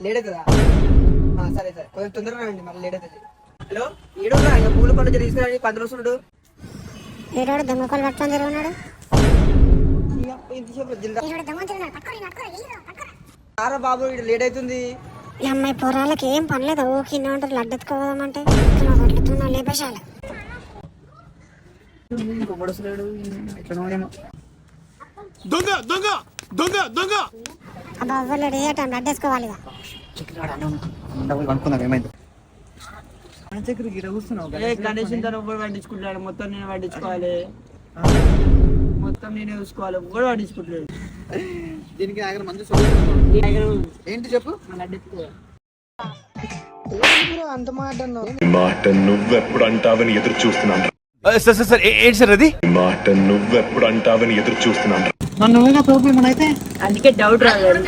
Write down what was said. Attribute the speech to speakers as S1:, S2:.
S1: Late అవుతుందా? సరే సరే, కొంచెం తొందరగా రండి, మళ్ళీ లేట్ అవుతుంది. హలో, ఈడో ఇంకా పూల పండు తీసుకురండి, 10 రోజులు.
S2: ఈరోడు దొంగకోలు పట్టుకొని తిరుగున్నాడు.
S1: సారా బాబు, ఇక్కడ లేట్ అవుతుంది.
S2: ఈ అమ్మాయి పొరాలకి ఏం పనిలేదు, ఊకినే ఉంటారు. లడ్డెత్తుకోదామంటే లేపేశాలి. అబ్బా అవ్వలేడు, ఏ టైం లడ్డేసుకోవాలి.
S1: గణేష్ పట్టించుకుంటాడు, మొత్తం నేను పట్టించుకోవాలి, మొత్తం నేనే చూసుకోవాలి, కూడా పట్టించుకుంటాడు.
S3: దీనికి మంచి ఏంటి చెప్పు.
S1: అంత మాట
S4: మాట నువ్వెప్పుడు అంటావని ఎదురు చూస్తున్నాను.
S5: సార్ ఏంటి సార్ అది?
S4: మాట నువ్వెప్పుడు అంటావని ఎదురు చూస్తున్నాను.
S3: నన్ను తోపు అయితే
S1: అందుకే డౌట్ రాలేదు.